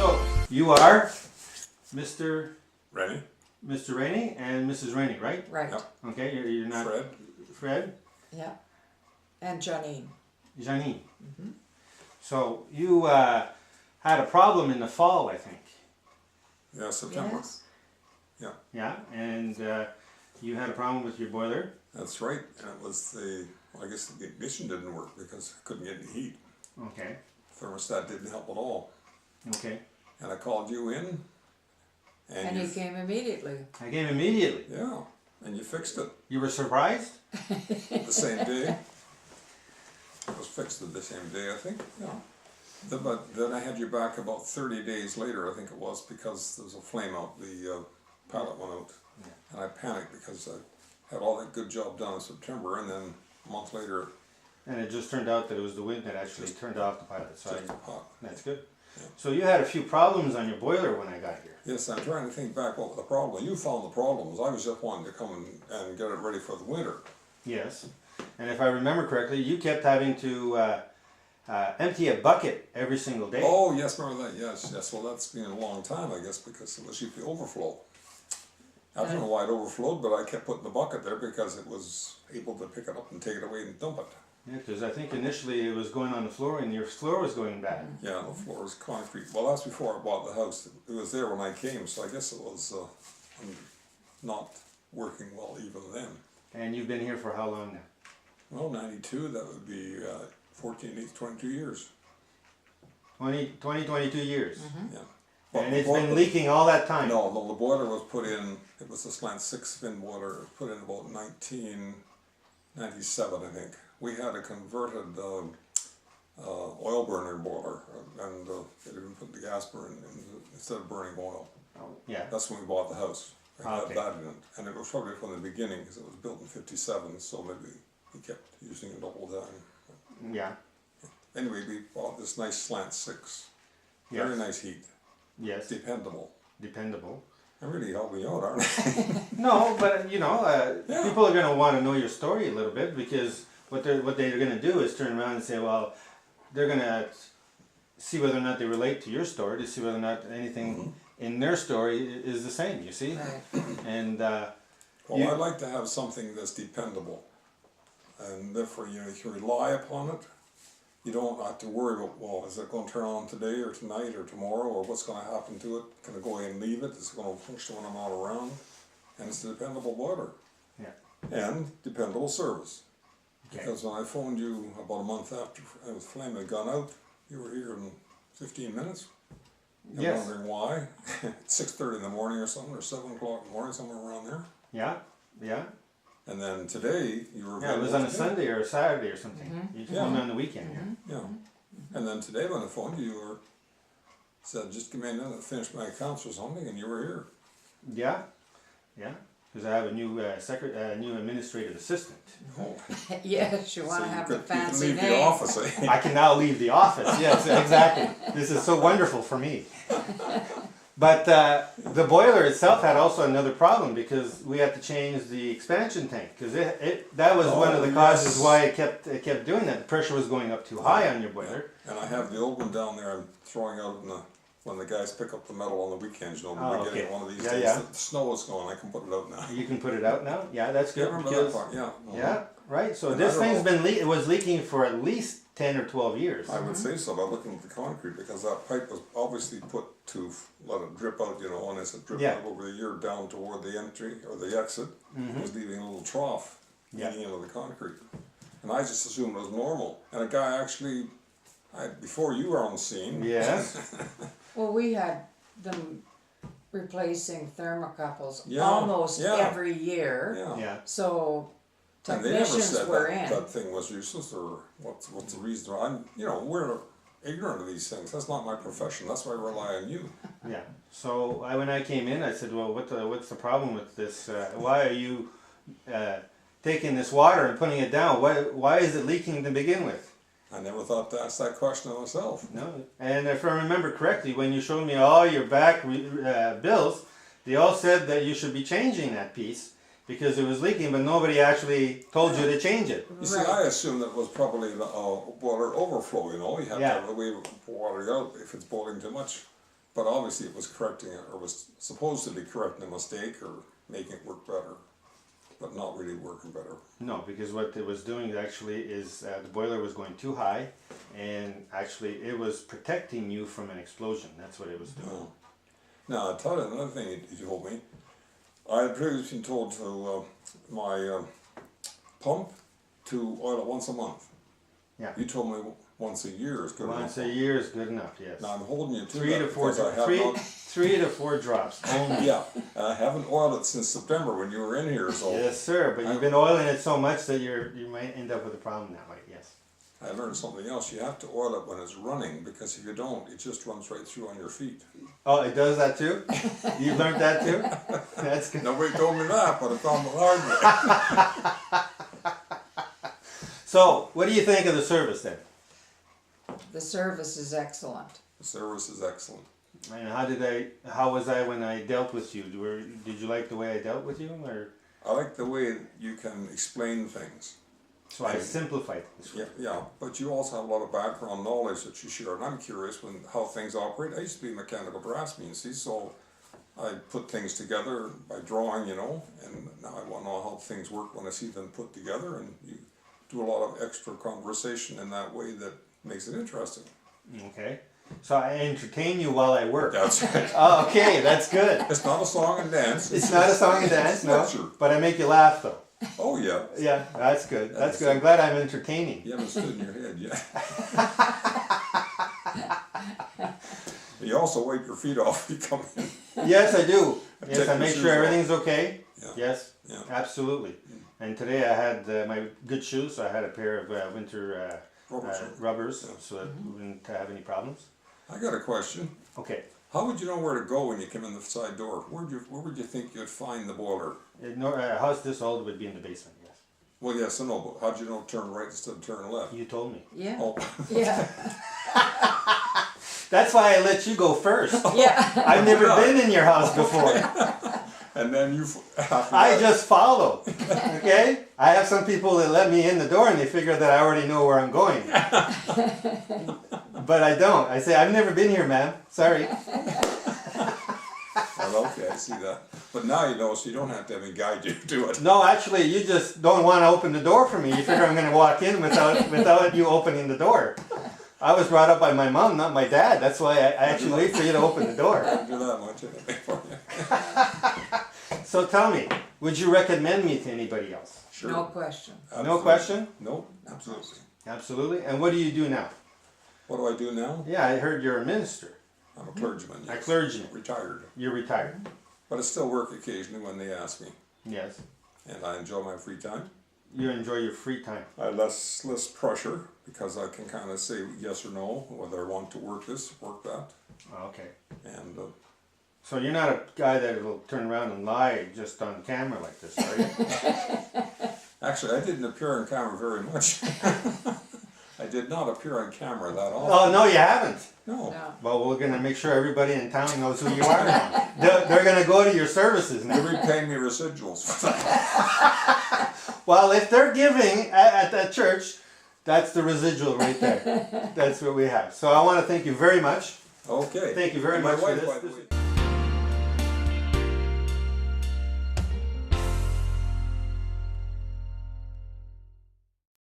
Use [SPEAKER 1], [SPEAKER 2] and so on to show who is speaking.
[SPEAKER 1] So, you are Mr.
[SPEAKER 2] Renny?
[SPEAKER 1] Mr. Renny and Mrs. Renny, right?
[SPEAKER 3] Right.
[SPEAKER 2] Yep.
[SPEAKER 1] Okay, you're not...
[SPEAKER 2] Fred?
[SPEAKER 1] Fred?
[SPEAKER 3] Yeah. And Janine.
[SPEAKER 1] Janine. So, you had a problem in the fall, I think.
[SPEAKER 2] Yeah, September.
[SPEAKER 3] Yes.
[SPEAKER 2] Yeah,
[SPEAKER 1] Yeah, and you had a problem with your boiler.
[SPEAKER 2] that's right. And it was I guess the ignition didn't work because I couldn't get any heat.
[SPEAKER 1] Okay,
[SPEAKER 2] Thermostat didn't help at all.
[SPEAKER 1] okay.
[SPEAKER 2] And I called you in.
[SPEAKER 3] And you came immediately.
[SPEAKER 1] I came immediately.
[SPEAKER 2] Yeah, and you fixed it
[SPEAKER 1] You were surprised?
[SPEAKER 2] the same day. It was fixed the same day, I think. Yeah. But then I had you back about 30 days later, I think it was, because there was a flame out. The pilot went out.
[SPEAKER 1] Yeah.
[SPEAKER 2] And I panicked because I had all that good job done in September, and then a month later,
[SPEAKER 1] And it just turned out that it was the wind that actually turned off the pilot. So
[SPEAKER 2] just hot.
[SPEAKER 1] that's good.
[SPEAKER 2] Yeah.
[SPEAKER 1] So you had a few problems on your boiler when I got here.
[SPEAKER 2] Yes, I'm trying to think back what the problem. You found the problems. I was just wanting to come and get it ready for the winter.
[SPEAKER 1] Yes. And if I remember correctly, you kept having to empty a bucket every single day.
[SPEAKER 2] Oh, yes, remember that? Yes, yes. Well, that's been a long time, I guess, because it was usually overflow. I don't know why it overflowed, but I kept putting the bucket there because it was able to pick it up and take it away and dump it.
[SPEAKER 1] Yeah, because I think initially it was going on the floor and your floor was going bad.
[SPEAKER 2] Yeah, the floor was concrete. Well, that's before I bought the house. It was there when I came, so I guess it was not working well even then.
[SPEAKER 1] And you've been here for how long now?
[SPEAKER 2] Well, 92, that would be 14, 18, 22 years.
[SPEAKER 1] 22 years.
[SPEAKER 2] Yeah.
[SPEAKER 1] And it's been leaking all that time.
[SPEAKER 2] No, the boiler was put in, it was a slant 6-fin boiler, it was put in about 1997, I think. We had a converted oil burner boiler, and it had been put the gas burner in instead of burning oil.
[SPEAKER 1] Oh, yeah.
[SPEAKER 2] That's when we bought the house. I had
[SPEAKER 1] Okay.
[SPEAKER 2] that in it, and it was probably from the beginning, because it was built in 57, so maybe we kept using it all the time.
[SPEAKER 1] Yeah.
[SPEAKER 2] Anyway, we bought this nice slant 6.
[SPEAKER 1] Yes.
[SPEAKER 2] Very nice heat.
[SPEAKER 1] Yes.
[SPEAKER 2] Dependable.
[SPEAKER 1] Dependable.
[SPEAKER 2] They really helped me out, aren't they?
[SPEAKER 1] No, but you know,
[SPEAKER 2] Yeah.
[SPEAKER 1] people are going to want to know your story a little bit, because what they're going to do is turn around and say, well, they're going to see whether or not they relate to your story, to see whether or not anything in their story is the same, you see?
[SPEAKER 3] Right.
[SPEAKER 1] And
[SPEAKER 2] Well, I like to have something that's dependable, and therefore you can rely upon it. You don't have to worry about, well, is it going to turn on today or tonight or tomorrow, or what's going to happen to it? Can I go away and leave it? Is it going to function when I'm not around? And it's a dependable boiler.
[SPEAKER 1] yeah.
[SPEAKER 2] And dependable service.
[SPEAKER 1] Okay.
[SPEAKER 2] Because when I phoned you about a month after the flame had gone out, you were here in 15 minutes. I'm
[SPEAKER 1] Yes.
[SPEAKER 2] wondering why. 6:30 in the morning or something, or 7 o'clock in the morning, somewhere around there.
[SPEAKER 1] Yeah. Yeah.
[SPEAKER 2] And then today, you were
[SPEAKER 1] Yeah, it was
[SPEAKER 2] available
[SPEAKER 1] on a
[SPEAKER 2] today.
[SPEAKER 1] Sunday or a Saturday or something. You just
[SPEAKER 2] Yeah.
[SPEAKER 1] went on the weekend.
[SPEAKER 2] Yeah. And then today when I phoned you, you said, just come in and finish my accounts or something, and you were here.
[SPEAKER 1] Yeah. Yeah. Because I have a new new administrative assistant.
[SPEAKER 2] Oh.
[SPEAKER 3] Yes, you want to have the
[SPEAKER 2] you
[SPEAKER 3] fancy
[SPEAKER 2] can leave
[SPEAKER 3] name.
[SPEAKER 2] the office, eh?
[SPEAKER 1] I can now leave the office. Yes, exactly. This is so wonderful for me. But the boiler itself had also another problem, because we had to change the expansion tank, because that was one of the causes why it kept doing that. The pressure was going up too high on your boiler.
[SPEAKER 2] And I have the old one down there I'm throwing out when the guys pick up the metal on the weekends, you know,
[SPEAKER 1] Oh,
[SPEAKER 2] we're getting
[SPEAKER 1] okay.
[SPEAKER 2] one of these
[SPEAKER 1] Yeah,
[SPEAKER 2] days.
[SPEAKER 1] yeah.
[SPEAKER 2] The snow is gone, I can put it out now.
[SPEAKER 1] You can put it out now. Yeah, that's
[SPEAKER 2] Yeah,
[SPEAKER 1] good.
[SPEAKER 2] remember
[SPEAKER 1] Because,
[SPEAKER 2] that part? Yeah.
[SPEAKER 1] yeah, right. So
[SPEAKER 2] And
[SPEAKER 1] this
[SPEAKER 2] I don't
[SPEAKER 1] thing's
[SPEAKER 2] know-
[SPEAKER 1] been it was leaking for at least 10 or 12 years.
[SPEAKER 2] I would say so by looking at the concrete, because that pipe was obviously put to let it drip out, you know, and as it dripped
[SPEAKER 1] Yeah.
[SPEAKER 2] out over the year down toward the entry or the exit, it was leaving a little trough
[SPEAKER 1] Yeah.
[SPEAKER 2] leading into the concrete. And I just assumed it was normal. And a guy actually, before you were on the scene,
[SPEAKER 1] Yes.
[SPEAKER 3] Well, we had them replacing thermocouples
[SPEAKER 2] Yeah,
[SPEAKER 3] almost
[SPEAKER 2] yeah.
[SPEAKER 3] every year.
[SPEAKER 2] yeah.
[SPEAKER 1] Yeah.
[SPEAKER 3] So
[SPEAKER 2] And they never
[SPEAKER 3] technicians
[SPEAKER 2] said
[SPEAKER 3] were
[SPEAKER 2] that,
[SPEAKER 3] in.
[SPEAKER 2] that thing was useless or what's the reason. We're ignorant of these things. That's not my profession. That's why I rely on you.
[SPEAKER 1] Yeah. So when I came in, I said, "Well, what's the problem with this? Why are you taking this water and putting it down? Why is it leaking to begin with?"
[SPEAKER 2] I never thought to ask that question of myself.
[SPEAKER 1] No. And if I remember correctly, when you showed me all your back bills, they all said that you should be changing that piece because it was leaking, but nobody actually told you to change it.
[SPEAKER 2] You see, I assumed that it was probably the water overflow, you know. You have
[SPEAKER 1] Yeah.
[SPEAKER 2] to have the way water out if it's boiling too much. But obviously it was correcting it, or was supposedly correcting a mistake or making it work better, but not really working better.
[SPEAKER 1] No, because what it was doing actually is the boiler was going too high, and actually it was protecting you from an explosion. That's what it was doing.
[SPEAKER 2] No. Now, I'll tell you another thing you told me. I had previously been told to my pump to oil it once a month.
[SPEAKER 1] Yeah.
[SPEAKER 2] You told me once a year is good
[SPEAKER 1] Once
[SPEAKER 2] enough.
[SPEAKER 1] a year is good enough, yes.
[SPEAKER 2] Now, I'm holding you to
[SPEAKER 1] Three
[SPEAKER 2] that
[SPEAKER 1] to four,
[SPEAKER 2] because I have
[SPEAKER 1] three,
[SPEAKER 2] not.
[SPEAKER 1] 3 to 4 drops only.
[SPEAKER 2] Yeah, and I haven't oiled it since September when you were in here, so
[SPEAKER 1] Yes, sir. But you've been oiling it so much that you might end up with a problem that way. Yes.
[SPEAKER 2] I learned something else. You have to oil it when it's running, because if you don't, it just runs right through on your feet.
[SPEAKER 1] Oh, it does that too. You've learned that too. That's good.
[SPEAKER 2] Nobody told me that, but I found the hard way.
[SPEAKER 1] So, what do you think of the service then?
[SPEAKER 3] The service is excellent.
[SPEAKER 2] The service is excellent.
[SPEAKER 1] And how was I when I dealt with you? Did you like the way I dealt with you, or?
[SPEAKER 2] I like the way you can explain things.
[SPEAKER 1] So I simplified things.
[SPEAKER 2] Yeah, yeah, but you also have a lot of background knowledge that you share, and I'm curious how things operate. I used to be a mechanical draftsman, you see, so I put things together by drawing, and now I want to know how things work when I see them put together, and you do a lot of extra conversation in that way that makes it interesting.
[SPEAKER 1] Okay. So I entertain you while I work.
[SPEAKER 2] That's right.
[SPEAKER 1] Oh, okay, that's good.
[SPEAKER 2] It's not a song and dance.
[SPEAKER 1] It's not a song and dance, no.
[SPEAKER 2] Lecture.
[SPEAKER 1] But I make you laugh though.
[SPEAKER 2] Oh, yeah.
[SPEAKER 1] Yeah, that's good. That's good. I'm glad I'm entertaining.
[SPEAKER 2] You haven't stood in your head yet. You also wipe your feet off when you come in.
[SPEAKER 1] Yes, I do. Yes,
[SPEAKER 2] Check
[SPEAKER 1] I
[SPEAKER 2] your
[SPEAKER 1] make
[SPEAKER 2] shoes
[SPEAKER 1] sure
[SPEAKER 2] off.
[SPEAKER 1] everything's okay.
[SPEAKER 2] Yeah.
[SPEAKER 1] Yes,
[SPEAKER 2] Yeah.
[SPEAKER 1] absolutely. And today I had my good shoes, so I had a pair of winter rubbers,
[SPEAKER 2] Yeah.
[SPEAKER 1] so that we wouldn't have any problems.
[SPEAKER 2] I got a question.
[SPEAKER 1] Okay.
[SPEAKER 2] How would you know where to go when you come in the side door? Where would you think you'd find the boiler?
[SPEAKER 1] A house this old would be in the basement, yes.
[SPEAKER 2] Well, yes, I know, but how'd you know turn right instead of turn left?
[SPEAKER 1] You told me.
[SPEAKER 3] Yeah.
[SPEAKER 2] Oh,
[SPEAKER 3] Yeah.
[SPEAKER 1] That's why I let you go first.
[SPEAKER 3] Yeah.
[SPEAKER 1] I've never
[SPEAKER 2] Yeah.
[SPEAKER 1] been in your house before.
[SPEAKER 2] and then you. After
[SPEAKER 1] I
[SPEAKER 2] that-
[SPEAKER 1] just follow. Okay? I have some people that let me in the door and they figure that I already know where I'm going. But I don't. I say, I've never been here, ma'am. Sorry.
[SPEAKER 2] Well, okay, I see that. But now you know, so you don't have to have me guide you to it.
[SPEAKER 1] No, actually, you just don't want to open the door for me. You figure I'm going to walk in without you opening the door. I was brought up by my mom, not my dad. That's why I actually wait for you to open the door.
[SPEAKER 2] I do that much anyway for you.
[SPEAKER 1] So tell me, would you recommend me to anybody else?
[SPEAKER 2] Sure.
[SPEAKER 3] No question.
[SPEAKER 1] No
[SPEAKER 2] Absolutely.
[SPEAKER 1] question?
[SPEAKER 2] No, absolutely.
[SPEAKER 1] Absolutely. And what do you do now?
[SPEAKER 2] What do I do now?
[SPEAKER 1] Yeah, I heard you're a minister.
[SPEAKER 2] I'm a clergyman.
[SPEAKER 1] A
[SPEAKER 2] Yes.
[SPEAKER 1] clergyman.
[SPEAKER 2] Retired.
[SPEAKER 1] You're retired.
[SPEAKER 2] But I still work occasionally when they ask me.
[SPEAKER 1] Yes.
[SPEAKER 2] And I enjoy my free time.
[SPEAKER 1] You enjoy your free time.
[SPEAKER 2] I have less pressure because I can kind of say yes or no, whether I want to work this, work that.
[SPEAKER 1] Okay.
[SPEAKER 2] And
[SPEAKER 1] So you're not a guy that will turn around and lie just on camera like this, are you?
[SPEAKER 2] actually, I didn't appear on camera very much. I did not appear on camera that often.
[SPEAKER 1] Oh, no, you haven't.
[SPEAKER 2] No.
[SPEAKER 3] No.
[SPEAKER 1] Well, we're going to make sure everybody in town knows who you are now. They're going to go to your services now.
[SPEAKER 2] They're repaying me residuals for that.
[SPEAKER 1] Well, if they're giving at that church, that's the residual right there. That's what we have. So I want to thank you very much.
[SPEAKER 2] Okay.
[SPEAKER 1] Thank you very
[SPEAKER 2] And my
[SPEAKER 1] much for
[SPEAKER 2] wife,
[SPEAKER 1] this.
[SPEAKER 2] by the way.